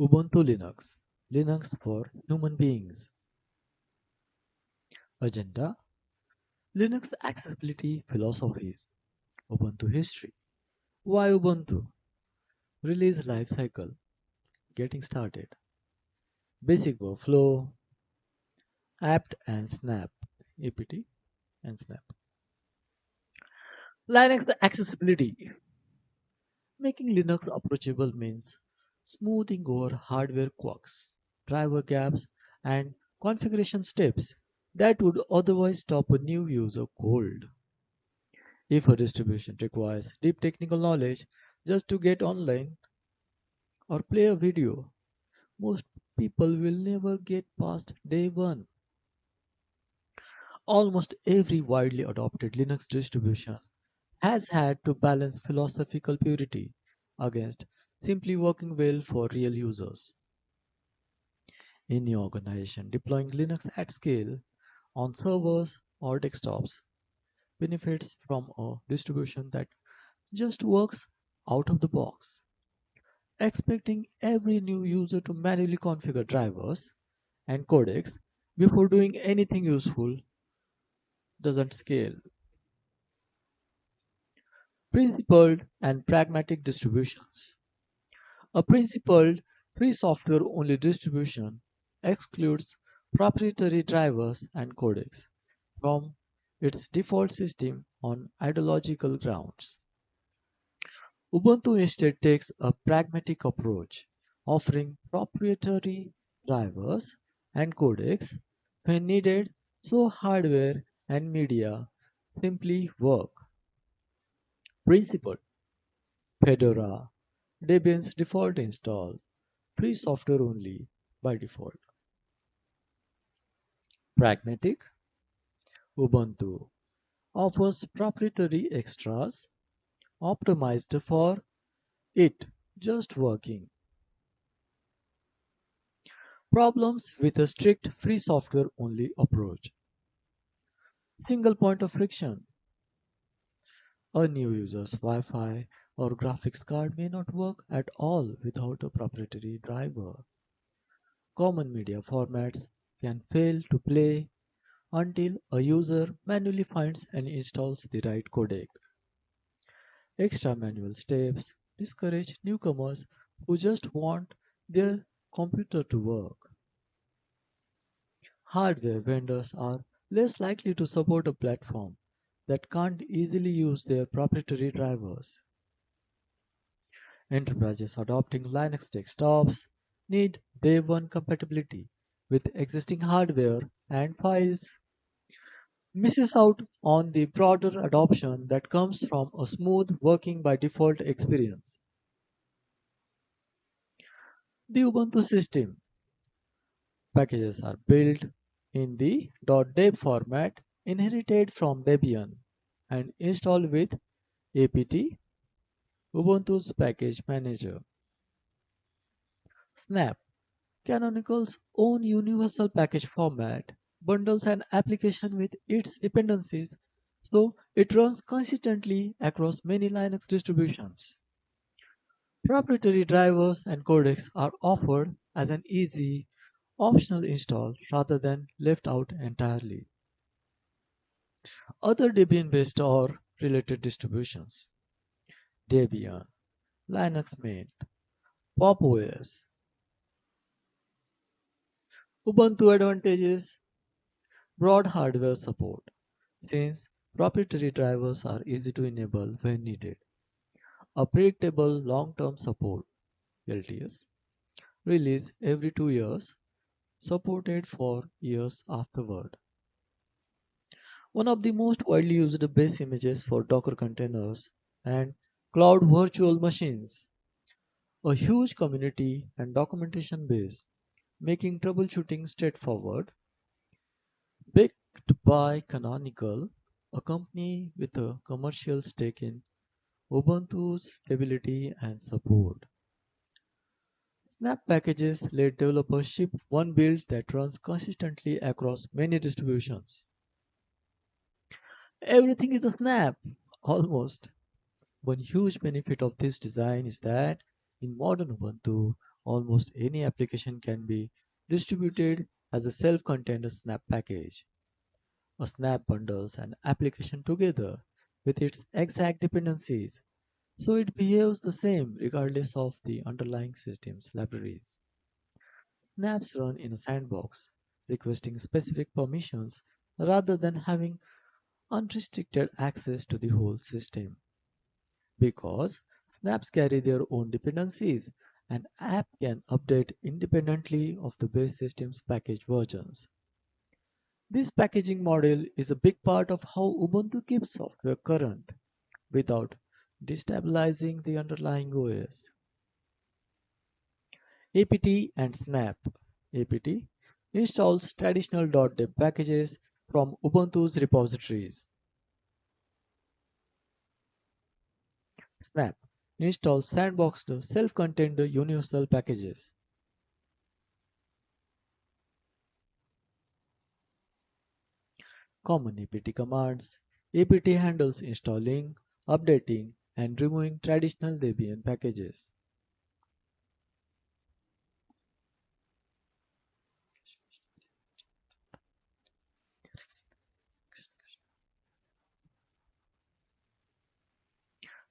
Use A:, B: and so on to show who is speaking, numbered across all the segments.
A: Ubuntu Linux, Linux for human beings. Agenda: Linux accessibility philosophies. Ubuntu history. Why Ubuntu? Release life cycle. Getting started. Basic workflow. apt and snap. apt and snap. Linux accessibility. Making Linux approachable means smoothing over hardware quirks, driver gaps, and configuration steps that would otherwise stop a new user cold. If a distribution requires deep technical knowledge just to get online or play a video, most people will never get past day one. Almost every widely adopted Linux distribution has had to balance philosophical purity against simply working well for real users. Any organization deploying Linux at scale on servers or desktops benefits from a distribution that just works out of the box. Expecting every new user to manually configure drivers and codecs before doing anything useful doesn't scale. Principled and pragmatic distributions. A principled free software only distribution excludes proprietary drivers and codecs from its default system on ideological grounds. Ubuntu instead takes a pragmatic approach, offering proprietary drivers and codecs when needed so hardware and media simply work. Principle: Fedora, Debian's default install, free software only by default. Pragmatic: Ubuntu offers proprietary extras optimized for it just working. Problems with a strict free software only approach. Single point of friction. A new user's Wi-Fi or graphics card may not work at all without a proprietary driver. Common media formats can fail to play until a user manually finds and installs the right codec. Extra manual steps discourage newcomers who just want their computer to work. Hardware vendors are less likely to support a platform that can't easily use their proprietary drivers. Enterprises adopting Linux desktops need day one compatibility with existing hardware and files, misses out on the broader adoption that comes from a smooth working by default experience. The Ubuntu system packages are built in the .deb format inherited from Debian and installed with apt Ubuntu's package manager. Snap, Canonical's own universal package format, bundles an application with its dependencies so it runs consistently across many Linux distributions. Proprietary drivers and codecs are offered as an easy, optional install rather than left out entirely. Other Debian-based or related distributions: Debian, Linux Mint, Pop! OS. Ubuntu advantages: broad hardware support, since proprietary drivers are easy to enable when needed. A predictable long-term support (LTS) release every 2 years, supported for years afterward. One of the most widely used base images for Docker containers and cloud virtual machines. A huge community and documentation base, making troubleshooting straightforward. Backed by Canonical, a company with a commercial stake in Ubuntu's stability and support. Snap packages let developers ship one build that runs consistently across many distributions. Everything is a snap, almost. One huge benefit of this design is that In modern Ubuntu, almost any application can be distributed as a self-contained snap package. A snap bundles an application together with its exact dependencies, so it behaves the same regardless of the underlying system's libraries. Snaps run in a sandbox, requesting specific permissions rather than having unrestricted access to the whole system. Because snaps carry their own dependencies, an app can update independently of the base system's package versions. This packaging model is a big part of how Ubuntu keeps software current without destabilizing the underlying OS. apt and snap. apt installs traditional .deb packages from Ubuntu's repositories. Snap installs sandboxed self-contained universal packages. Common apt commands. apt handles installing, updating, and removing traditional Debian packages.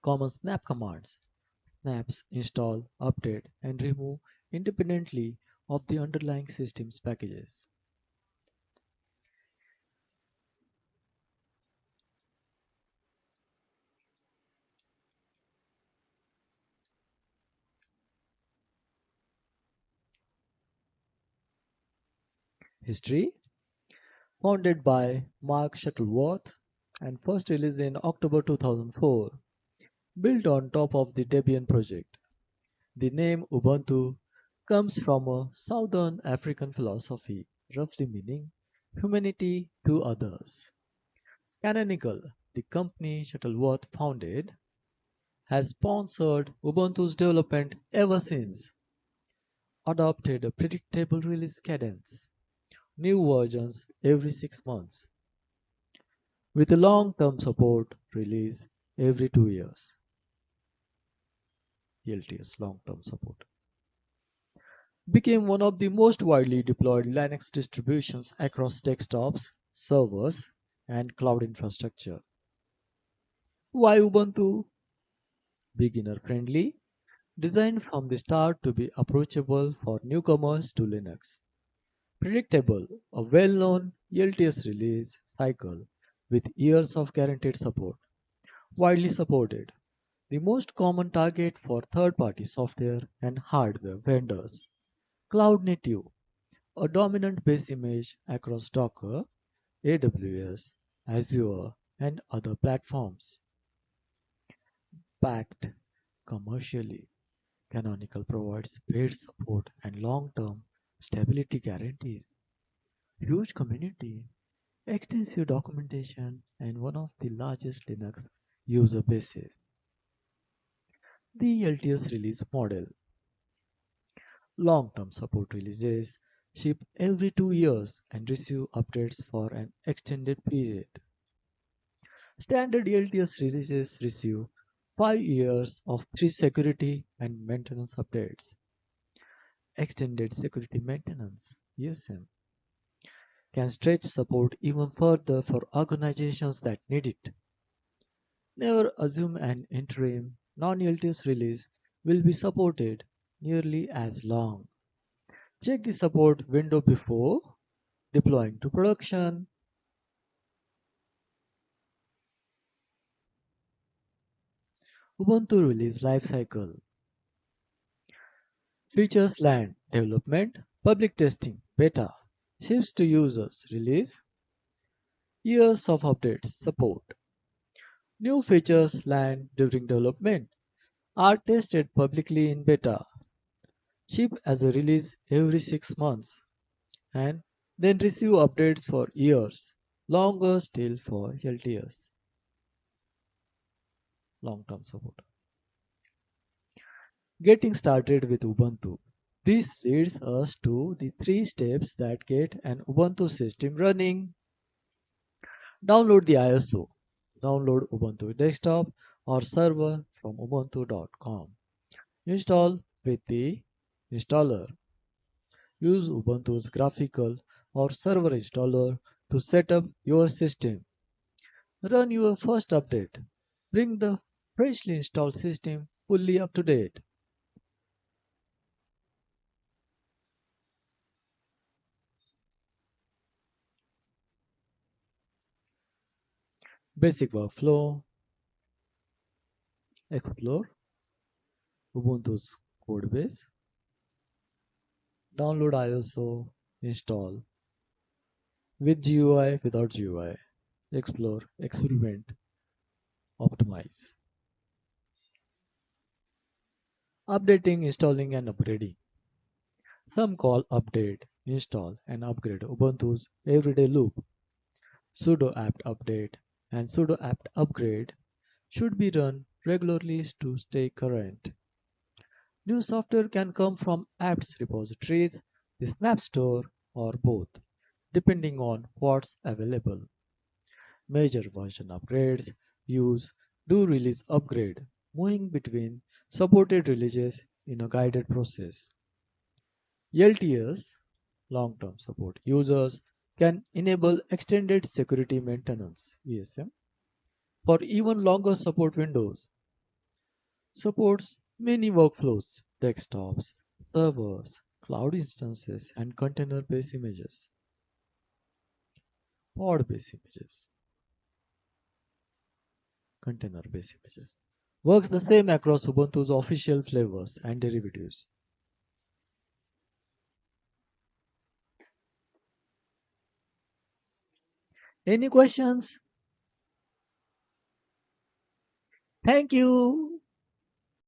A: Common snap commands. Snaps install, update, and remove independently of the underlying system's packages. History. Founded by Mark Shuttleworth and first released in October 2004, built on top of the Debian project. The name Ubuntu comes from a Southern African philosophy, roughly meaning humanity to others. Canonical, the company Shuttleworth founded, has sponsored Ubuntu's development ever since, adopted a predictable release cadence, new versions every 6 months, with a long-term support release every 2 years. LTS long-term support became one of the most widely deployed Linux distributions across desktops, servers, and cloud infrastructure. Why Ubuntu? Beginner friendly, designed from the start to be approachable for newcomers to Linux. Predictable, a well-known LTS release cycle with years of guaranteed support. Widely supported, the most common target for third-party software and hardware vendors. Cloud native, a dominant base image across Docker, AWS, Azure, and other platforms. Backed commercially, Canonical provides paid support and long-term stability guarantees. Huge community, extensive documentation, and one of the largest Linux user bases. The LTS release model. Long-term support releases ship every 2 years and receive updates for an extended period. Standard LTS releases receive 5 years of free security and maintenance updates. Extended security maintenance (ESM) can stretch support even further for organizations that need it. Never assume an interim non-LTS release will be supported nearly as long. Check the support window before deploying to production. Ubuntu release lifecycle. Features land, development, public testing, beta, ships to users, release, years of updates, support. New features land during development, are tested publicly in beta, ship as a release every 6 months, and then receive updates for years, longer still for LTS, long-term support. Getting started with Ubuntu. This leads us to the 3 steps that get an Ubuntu system running. Download the ISO. Download Ubuntu desktop or server from ubuntu.com. Install with the installer. Use Ubuntu's graphical or server installer to set up your system. Run your first update. Bring the freshly installed system fully up to date. Basic workflow. Explore Ubuntu's codebase. Download ISO. Install. With GUI, without GUI. Explore, experiment, optimize. Updating, installing, and upgrading. Some call update, install, and upgrade Ubuntu's everyday loop. Sudo apt update and sudo apt upgrade should be run regularly to stay current. New software can come from apps repositories, the Snap Store, or both, depending on what's available. Major version upgrades use do release upgrade, moving between supported releases in a guided process. LTS long-term support users can enable extended security maintenance ESM for even longer support windows. Supports many workflows, desktops, servers, cloud instances, and container-based images. Pod-based images, container-based images. Works the same across Ubuntu's official flavors and derivatives. Any questions? Thank you.